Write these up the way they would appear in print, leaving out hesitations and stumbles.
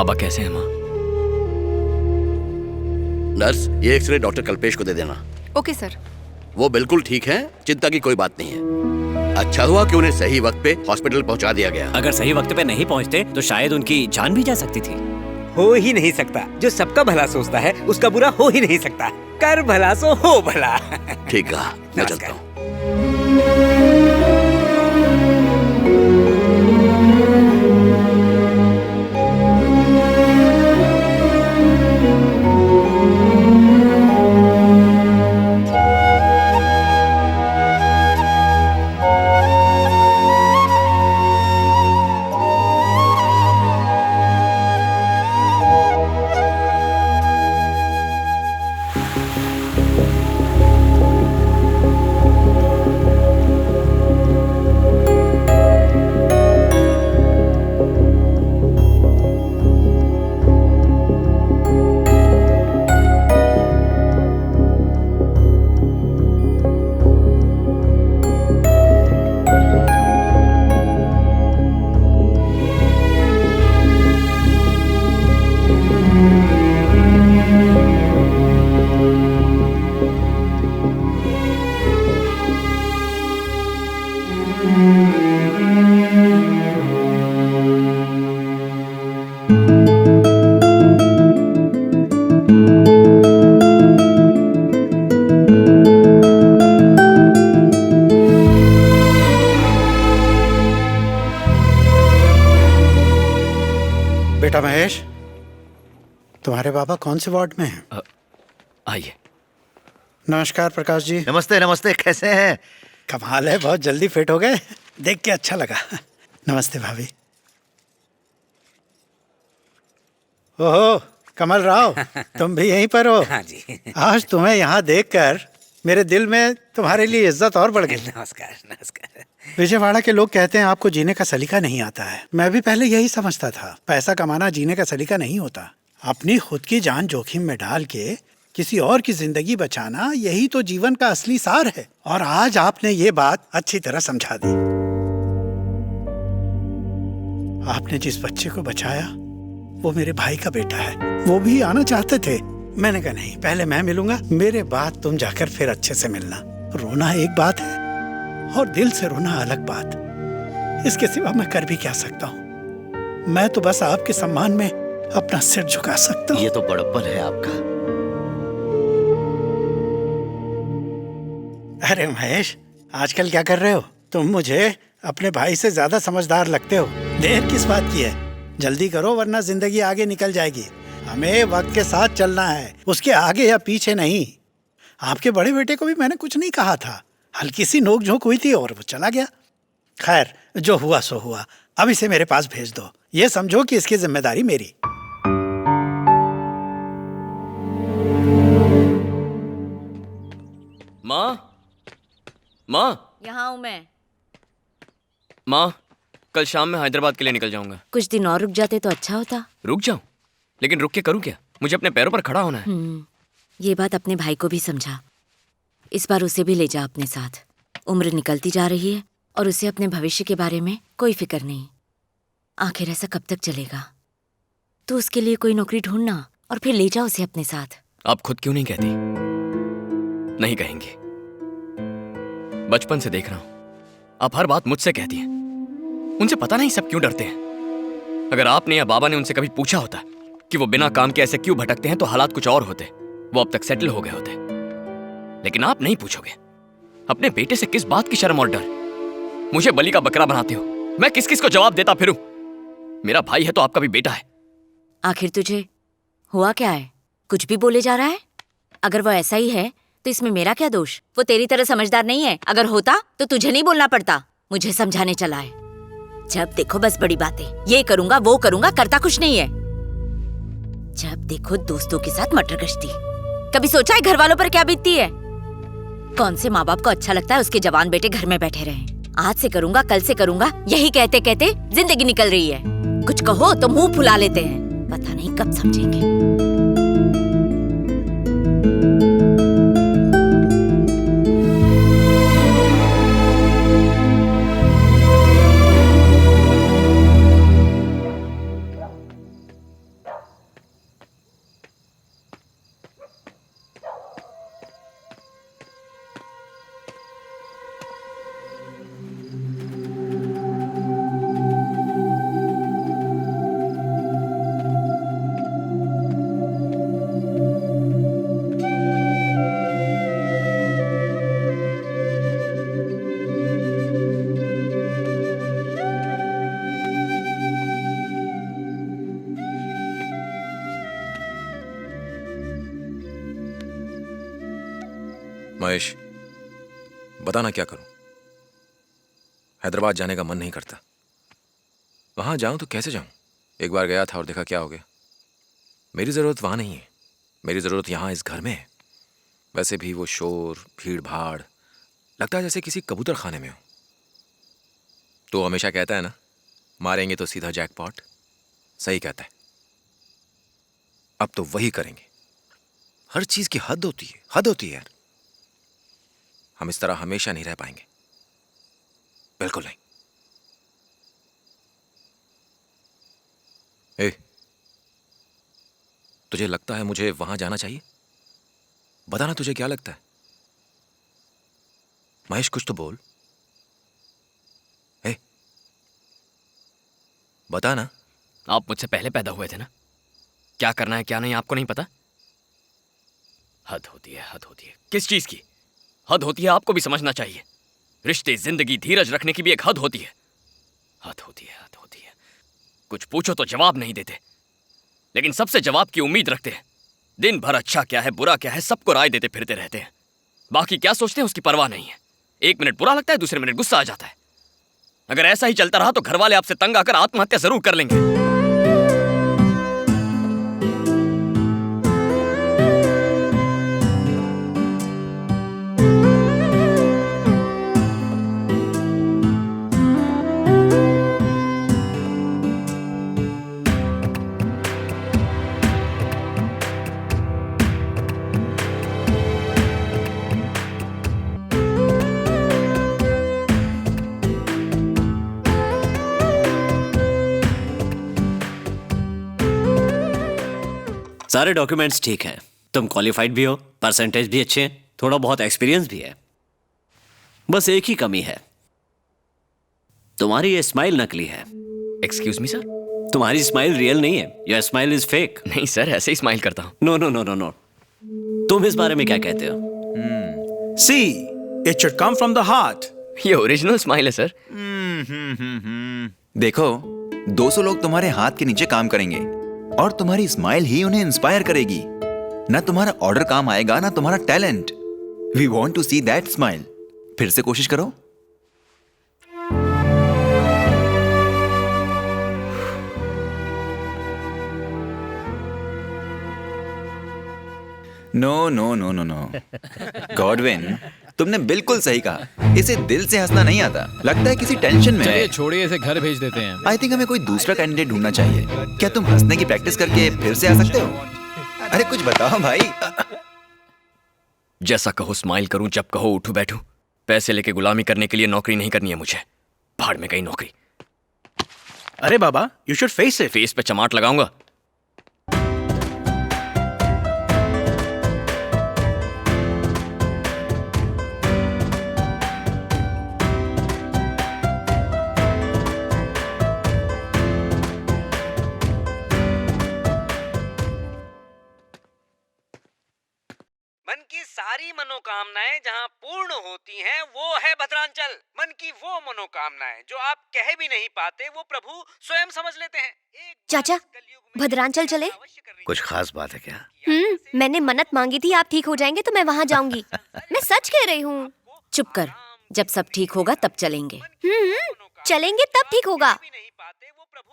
बाबा कैसे हैं माँ? नर्स, ये एक्सरे डॉक्टर कल्पेश को दे देना। Okay sir. वो बिल्कुल ठीक हैं, चिंता की कोई बात नहीं है। अच्छा हुआ कि उन्हें सही वक्त पे हॉस्पिटल पहुंचा दिया गया। अगर सही वक्त पे नहीं पहुंचते तो शायद उनकी जान भी जा सकती थी। हो ही नहीं सकता। जो सबका भला सोचता है उसका बुरा हो ही नहीं सकता। कर भला सो हो भला। ठीक है, मैं चलता हूँ। बेटा महेश, तुम्हारे बाबा कौन से वार्ड में हैं? आइए। नमस्कार प्रकाश जी। नमस्ते नमस्ते, कैसे हैं? कमाल है, बहुत जल्दी फिट हो गए। देख के अच्छा लगा। नमस्ते भाभी। ओहो कमल राव, तुम भी यहीं पर हो? हाँ जी। आज तुम्हें यहाँ देखकर मेरे दिल में तुम्हारे लिए इज्जत और बढ़ गई। नमस्कार नमस्कार। विजयवाड़ा के लोग कहते हैं आपको जीने का सलीका नहीं आता है। मैं भी पहले यही समझता था, पैसा कमाना जीने का सलीका नहीं होता। अपनी खुद की जान जोखिम में डाल के किसी और की जिंदगी बचाना, यही तो जीवन का असली सार है। और आज आपने ये बात अच्छी तरह समझा दी। आपने जिस बच्चे को बचाया वो मेरे भाई का बेटा है। वो भी आना चाहते थे, मैंने कहा नहीं, पहले मैं मिलूंगा, मेरे बाद तुम जाकर फिर अच्छे से मिलना। रोना एक बात है और दिल से रोना अलग बात। इसके सिवा मैं कर भी क्या सकता हूँ? मैं तो बस आपके सम्मान में अपना सिर झुका सकता हूँ। ये तो बड़प्पन है आपका। अरे महेश, आजकल क्या कर रहे हो तुम? मुझे अपने भाई से ज्यादा समझदार लगते हो। देर किस बात की है? जल्दी करो वरना जिंदगी आगे निकल जाएगी। हमें वक्त के साथ चलना है, उसके आगे या पीछे नहीं। आपके बड़े बेटे को भी मैंने कुछ नहीं कहा था, हल्की सी नोक झोंक हुई थी और वो चला गया। खैर, जो हुआ सो हुआ। अब इसे मेरे पास भेज दो। ये समझो कि इसकी जिम्मेदारी मेरी। माँ, माँ, यहाँ हूँ मैं। माँ, कल शाम में हैदराबाद के लिए निकल जाऊंगा। कुछ दिन और रुक जाते तो अच्छा होता। रुक जाऊं? लेकिन रुक के करूं क्या? मुझे अपने पैरों पर खड़ा होना है। ये बात अपने भाई को भी समझा। इस बार उसे भी ले जा अपने साथ। उम्र निकलती जा रही है और उसे अपने भविष्य के बारे में कोई फिक्र नहीं। आखिर ऐसा कब तक चलेगा? तो उसके लिए कोई नौकरी ढूंढना और फिर ले जा उसे अपने साथ। आप खुद क्यों नहीं कहती? नहीं कहेंगी। बचपन से देख रहा हूं, आप हर बात मुझसे कहती हैं। उनसे पता नहीं सब क्यों डरते हैं। अगर आपने या बाबा ने उनसे कभी पूछा होता कि वो बिना काम के ऐसे क्यों भटकते हैं तो हालात कुछ और होते, वो अब तक सेटल हो गए होते। लेकिन आप नहीं पूछोगे। अपने बेटे से किस बात की शर्म और डर? मुझे बलि का बकरा बनाते हो। मैं किस किस को जवाब देता फिरूं? मेरा भाई है तो आपका भी बेटा है। आखिर तुझे हुआ क्या है? कुछ भी बोले जा रहा है। अगर वो ऐसा ही है तो इसमें मेरा क्या दोष? वो तेरी तरह समझदार नहीं है। अगर होता तो तुझे नहीं बोलना पड़ता, मुझे समझाने चला है। जब देखो बस बड़ी बातें, ये करूंगा वो करूंगा, करता कुछ नहीं है। जब देखो दोस्तों के साथ मटर गश्ती। कभी सोचा है घर वालों पर क्या बीतती है? कौन से माँ बाप को अच्छा लगता है उसके जवान बेटे घर में बैठे रहें? आज से करूंगा, कल से करूंगा, यही कहते कहते जिंदगी निकल रही है। कुछ कहो तो मुंह फुला लेते हैं। पता नहीं कब समझेंगे। महेश, बताना क्या करूं? हैदराबाद जाने का मन नहीं करता। वहां जाऊं तो कैसे जाऊं? एक बार गया था और देखा क्या हो गया। मेरी जरूरत वहां नहीं है, मेरी जरूरत यहां इस घर में है। वैसे भी वो शोर, भीड़ भाड़, लगता है जैसे किसी कबूतर खाने में हो। तो हमेशा कहता है ना, मारेंगे तो सीधा जैकपॉट। सही कहता है। अब तो वही करेंगे। हर चीज की हद होती है, हद होती है यार। हम इस तरह हमेशा नहीं रह पाएंगे, बिल्कुल नहीं। ए, तुझे लगता है मुझे वहां जाना चाहिए? बताना तुझे क्या लगता है? महेश, कुछ तो बोल। ए, बता ना। आप मुझसे पहले पैदा हुए थे ना? क्या करना है क्या नहीं आपको नहीं पता? हद होती है, हद होती है। किस चीज की हद होती है आपको भी समझना चाहिए। रिश्ते, जिंदगी, धीरज रखने की भी एक हद होती है। हद होती है, हद होती है। कुछ पूछो तो जवाब नहीं देते, लेकिन सबसे जवाब की उम्मीद रखते हैं। दिन भर अच्छा क्या है, बुरा क्या है, सबको राय देते फिरते रहते हैं। बाकी क्या सोचते हैं उसकी परवाह नहीं है। एक मिनट बुरा लगता है, दूसरे मिनट गुस्सा आ जाता है। अगर ऐसा ही चलता रहा तो घर वाले आपसे तंग आकर आत्महत्या जरूर कर लेंगे। सारे डॉक्यूमेंट्स ठीक हैं। तुम क्वालिफाइड भी हो, परसेंटेज भी अच्छे हैं, थोड़ा बहुत एक्सपीरियंस भी है। बस एक ही कमी है, तुम्हारी ये स्माइल नकली है। Excuse me sir? तुम्हारी स्माइल रियल नहीं है, योर स्माइल इज फेक। नहीं सर, ऐसे ही स्माइल करता हूं। No no no no no, तुम इस बारे में क्या कहते हो? See, it should come from the heart. ये ओरिजिनल स्माइल है सर। देखो, 200 लोग तुम्हारे हाथ के नीचे काम करेंगे और तुम्हारी स्माइल ही उन्हें इंस्पायर करेगी। ना तुम्हारा ऑर्डर काम आएगा, ना तुम्हारा talent. We want to see that smile. फिर से कोशिश करो। No no no no no, Godwin, तुमने बिल्कुल सही कहा। इसे दिल से हंसना नहीं आता, लगता है किसी टेंशन में है। छोड़िए, इसे घर भेज देते हैं। आई थिंक हमें कोई दूसरा कैंडिडेट ढूंढना चाहिए। क्या तुम हंसने की प्रैक्टिस करके फिर से आ सकते हो? अरे कुछ बताओ भाई। जैसा कहो स्माइल करूं, जब कहो उठूं बैठूं। पैसे लेके गुलामी करने के लिए नौकरी नहीं करनी है मुझे। भाड़ में गई नौकरी। अरे बाबा, you should face it. Face पे चमाट लगाऊंगा। मन की सारी मनोकामनाएं जहाँ पूर्ण होती हैं वो है भद्रांचल। मन की वो मनोकामनाएं जो आप कह भी नहीं पाते वो प्रभु स्वयं समझ लेते हैं। चाचा, भद्रांचल चले? कुछ खास बात है क्या? मैंने मन्नत मांगी थी, आप ठीक हो जाएंगे तो मैं वहाँ जाऊंगी। मैं सच कह रही हूँ। चुप कर, जब सब ठीक होगा तब चलेंगे। चलेंगे तब ठीक होगा।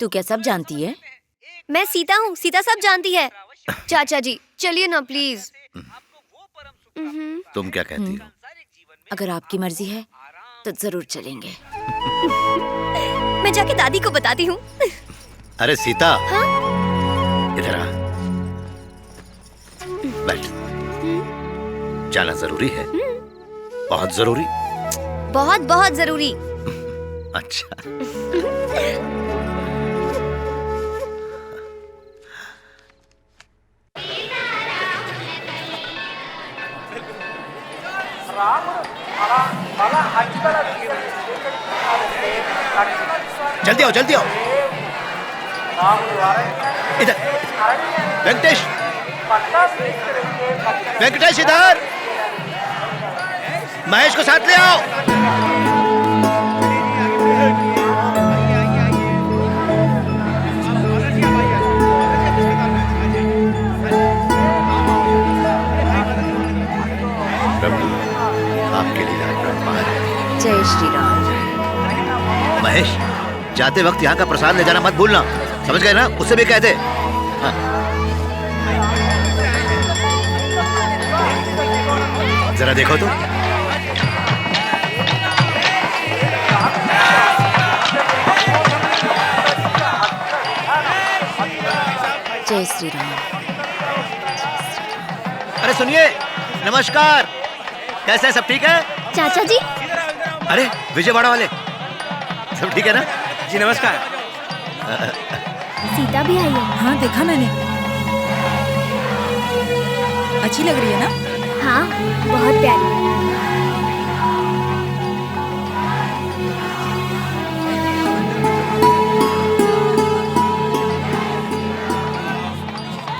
तू क्या सब जानती है? मैं सीता हूँ, सीता सब जानती है। चाचा जी चलिए ना प्लीज। तुम क्या कहती हो? अगर आपकी मर्जी है तो जरूर चलेंगे। मैं जाके दादी को बताती हूँ। अरे सीता, हाँ? इधर आ, बैठ। जाना जरूरी है? बहुत जरूरी? बहुत बहुत जरूरी। अच्छा। जल्दी आओ, जल्दी आओ। इधर वेंकटेश, वेंकटेश इधर। महेश को साथ ले आओ। जय श्री राम। महेश, जाते वक्त यहाँ का प्रसाद ले जाना मत भूलना, समझ गए ना? उससे भी कह दे। हाँ। जरा देखो तो। जय श्री राम। अरे सुनिए, नमस्कार। कैसे हैं, सब ठीक है? चाचा जी, अरे विजयवाड़ा वाले, सब ठीक है ना? जी नमस्कार। सीता भी आई है। हाँ देखा मैंने, अच्छी लग रही है ना? हाँ, बहुत प्यारी।